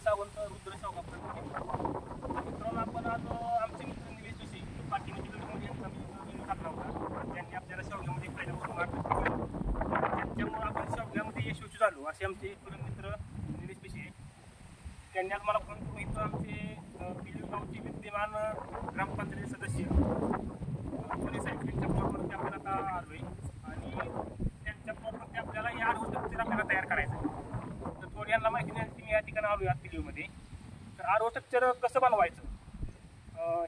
सावंत रुद्र शेवगा मित्रांनो, आपण आज आमचे मित्र निलेश जोशी पाठीमागच्या व्हिडिओमध्ये यांचा व्हिडिओ टाकला होता. त्यांनी आपल्याला शेवग्यामध्ये पहिल्यापासून वाटलं, त्यांच्यामुळे आपण शेवग्यामध्ये यशस्वी झालो असे आमचे मित्र निलेश जोशी. त्यांनी आज मला फोन करून इथं आमचे पिलीव गावचे विद्यमान ग्रामपंचायत सदस्य सोने साहेब त्यांच्या प्लॉटमध्ये आपल्याला आता आलो आहे आणि त्यांच्या प्लॉटमध्ये आपल्याला या स्ट्रक्चर आपल्याला तयार करायचं आहे. तर थोडी यांना माहिती नाही की मी या ठिकाणी आलो आहे पिलीवमध्ये. तर आरो स्ट्रक्चर कसं बनवायचं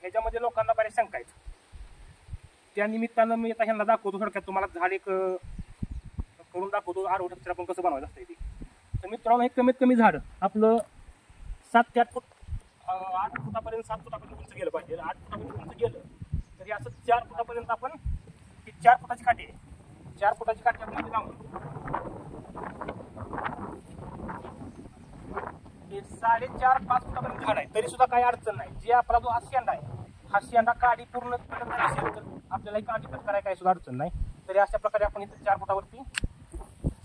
ह्याच्यामध्ये लोकांना बऱ्याच शंका आहेत. त्या निमित्तानं मी आता ह्यांना दाखवतो थोडक्यात, तुम्हाला झाड एक करून दाखवतो आरो स्ट्रक्चर आपण कसं बनवायचं असतं ते. तर मित्रांनो, एक कमीत कमी झाड आपलं 7 ते 8 फूट 8 फुटापर्यंत 7 फुटापर्यंत उंच गेलं पाहिजे. 8 फुटापर्यंत उंच गेलं तरी असं 4 फुटापर्यंत आपण ही 4 फुटाची काठी आहे, 4 फुटाची काठी आपण इथे लावून 4.5-5 फुटापर्यंत झाड आहे तरी सुद्धा काही अडचण नाही. जे आपला जो हास्यांडा आहे, हास्यांडा काठी पूर्ण कडक असेल तर आपल्याला ही काठी कट करायला काही सुद्धा अडचण नाही. तरी अशा प्रकारे आपण इथे 4 फुटावरती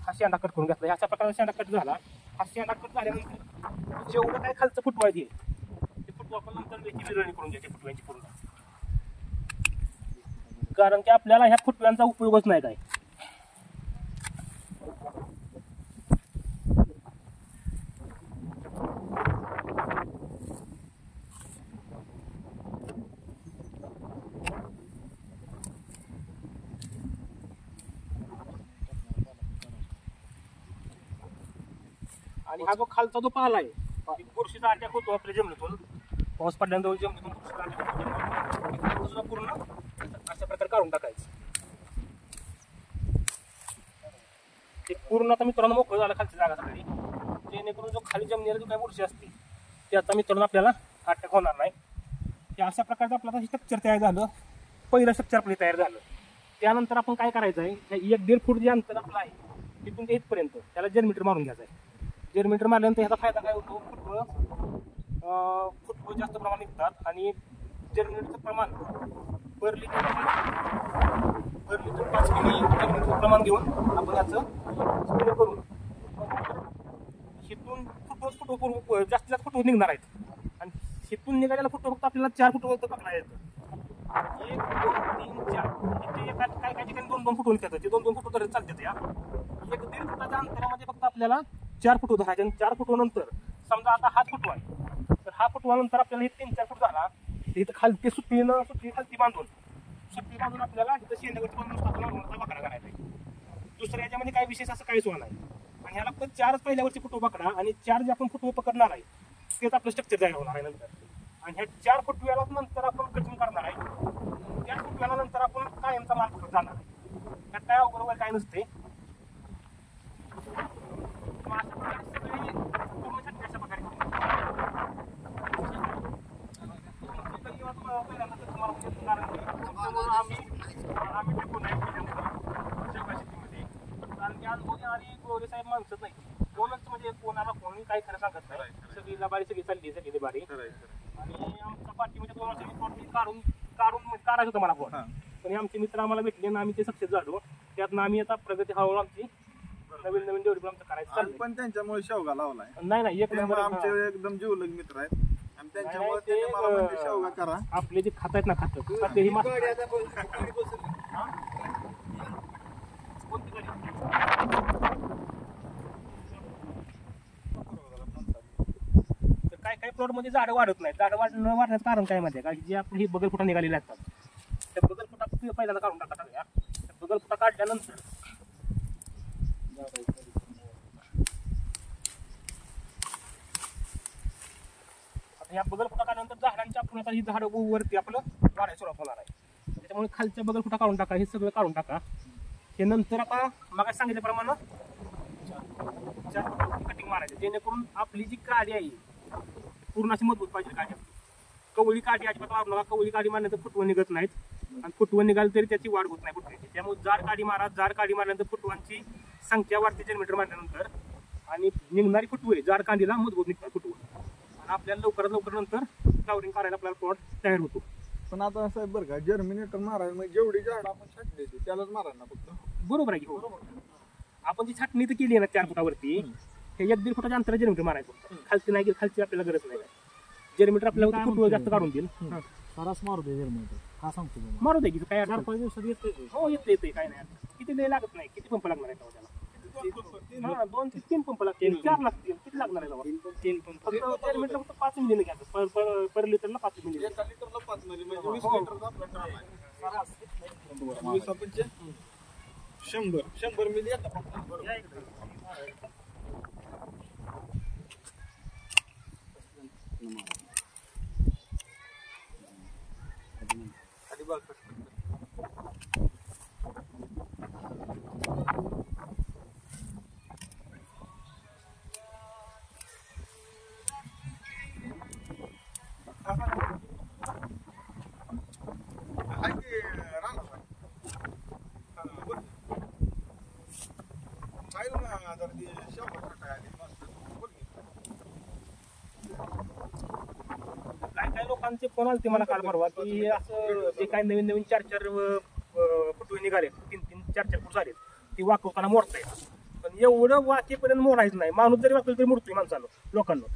हास्यांडा कट करून घेतला. अशा प्रकारे हास्यांडा कट झाला. हास्यांडा कट झाल्यानंतर जेवढं काय खालचं फुटवायचे ते फुटवा आपण नंतर त्याची विरळणी करून घ्यायची फुटव्यांची पूर्ण, कारण की आपल्याला ह्या फुटव्यांचा उपयोगच नाही काय. आणि हा जो खालचा जो पाला आहे बुरशीचा अटॅक होतो आपल्या जमिनीतून, पाऊस पडल्यानंतर जमिनीतून बुरशीचा पूर्ण अशा प्रकारे काढून टाकायचं. ते पूर्ण आता मित्रांनो मोकळं झालं खालची जागा सगळी, जेणेकरून जो खाली जमिनीला जो काही बुरशी असते त्याचा मित्रांनो आपल्याला अटॅक होणार नाही. ते अशा प्रकारचं आपलं आता स्ट्रक्चर तयार झालं. पहिलं स्ट्रक्चर आपलं तयार झालं. त्यानंतर आपण काय करायचं आहे, 1-1.5 फूट जे अंतर आपलं आहे तिथून ते इथपर्यंत त्याला जर्मिटर मारून घ्यायचं आहे. जर्मिटर मारल्यानंतर ह्याचा फायदा काय होतो, फुटवं जास्त प्रमाणात निघतात आणि जर्मिनेटचं प्रमाण पर लिटर 5 मिली जर्मिनेटचं प्रमाण घेऊन आपण याचं स्प्रे करून हिथून फुटवं जास्तीत जास्त फुटवं निघणार आहेत. आणि हिथून निघालेला फुटवं फक्त आपल्याला 4 फुटवं पकडा येतं. 1, 2, 3, 4 इथे काही ठिकाणी 2-2 फुटवून येतात. ते 2-2 फुटवं तरी चालतात. या 1-1.5 फुटाच्या अंतरामध्ये फक्त आपल्याला 4 फुटवं धरायचे. आणि 4 फुटवं नंतर समजा आता हा फुटवा आहे तर हा फुटवा नंतर आपल्याला हे 3-4 फूट झाला इथं खालती सुट्टी खालती बांधून आपल्याला इथं शेंडगटी बांधून पकडा करायचा आहे. दुसऱ्या याच्यामध्ये काही विशेष असं काहीच होणार नाही. आणि ह्याला फक्त 4 पहिल्यावरची फुटवं पकडा आणि 4 जे आपण फुटवं पकडणार आहे तेच आपलं स्ट्रक्चर तयार होणार आहे नंतर. आणि ह्या 4 फुटव्याला नंतर आपण कटिंग करणार आहे. 4 फुटव्याला नंतर आपण कायमचा माल पकडत जाणार आहे. त्यात काय अवघड वगैरे काय नसते. आम्ही टिकून नाही शेवगा शेतीमध्ये, कारण की अनुभव आणि गोरे साहेब माणसंच नाही. कोणच म्हणजे कोणाला कोणी काही खरं सांगत नाही. सगळी लबाडी सगळी चालली सगळी बारी. आणि आमच्या पाठीमध्ये 2 वर्षांनी काढायचं होतं मला प्लॉट, पण आमचे मित्र आम्हाला भेटले आणि आम्ही ते सक्सेस झालो. त्यातनं आम्ही आता प्रगती हळूहळू आमची नवीन डेव्हलपमेंट आमचं करायचं. पण त्यांच्यामुळे शेवगा लावलाय. नाही एक नंबर आमचे एकदम जीवलग मित्र आहेत. शेवगा करा. आपले जे खात आहेत ना खातं ही तर काही प्लॉट मध्ये झाडं वाढत नाहीत. झाडं वाढण्याचं कारण काय माहिती आहे का, जे आपली ही बगल फुटा निघालेले असतात त्या बगल फुटा पहिल्यांदा काढून टाकतात. त्या बगल फुटा काढल्यानंतर या बगल फुटा काढल्यानंतर झाडांच्या आपण आता ही झाडं वरती आपलं वाढायला सुरुवात होणार आहे. त्याच्यामुळे खालच्या बगल फुटा काढून टाका, हे सगळं काढून टाका. हे नंतर आता मग सांगितल्याप्रमाणे 4 कटिंग मारायचं, जेणेकरून आपली जी काडी आहे पूर्ण अशी मजबूत पाहिजे. काडी कवळी काडी अजिबात वाढू नका. कवळी काडी मारल्यानंतर फुटवं निघत नाहीत आणि फुटवं निघाल तरी त्याची वाढ होत नाही फुटव्याची. त्यामुळे जाड काडी मारा. जाड काडी मारल्यानंतर फुटवांची संख्या वाढते जर्मिनेटर मारल्यानंतर आणि निघणारी फुटवे जाड कांडीला मजबूत निघतात फुटवं. आपल्याला लवकरात लवकर नंतर फ्लॉवरिंग करायला आपल्याला प्लॉट तयार होतो. पण आता असं आहे बरं का, जर्मिनेटर मारायला म्हणजे जेवढी झाड आपण छाटली त्यालाच मारायला फक्त. बरोबर आहे की. हो, आपण जी छाटणी तर केली आहे ना 4 फुटावरती, हे 1-1.5 फुटाच्या अंतरावर जर्मिटर मारायचं खालची नाही गेली खालची आपल्याला गरज नाही जर्मिटर आपल्याला फुटवं जास्त काढून देईल सरास मारू दे जर्मिटर हा सांगतो तुम्हाला मारू दे की काय अडचण 4-5 दिवसात येते हो येते काय नाही किती लय लागत नाही किती पंप लागणार आहे तेव्हा त्याला हा 2 ते 3 पंप लागतील 4 लागतील किती लागणार आहे तेव्हा 3 पंप फक्त जर्मिटर फक्त 5 मिलीने घ्यायचं पर लिटरला 5 मिली 1 लिटरला 5 मिली म्हणजे 20 लिटरचा आपला ड्राम आहे 20 आपण 100 मिली येतात फक्त. खाली बघ काय लोकांचे फोन आले मला काल परवा की असं जे काही नवीन 4 फुटवे निघाले 3-3, 4 फूट झाले ती वाकवताना मोडताय पण एवढं वाकेपर्यंत मोडायचं नाही माणूस जरी वाकलं तरी मोडतोय माणसाला लोकांना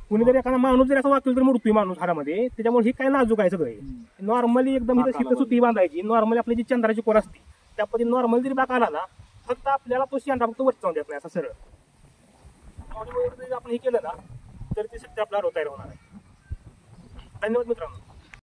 कुणी जरी एखादा माणूस जरी असं वाकलं तरी मोडतोय माणूस हाडामध्ये त्याच्यामुळे हे काय नाजूक आहे सगळं नॉर्मली एकदम इथं सुती बांधायची नॉर्मली आपली जी चंद्राची कोर असते त्या पद्धतीने नॉर्मल जरी बाक आला ना फक्त आपल्याला तो शेंडा फक्त वरती जाऊन देत नाही असं सरळ जरी आपण हे केलं ना तर ते सत्य आपल्याला तयार होणार आहे धन्यवाद मित्रांनो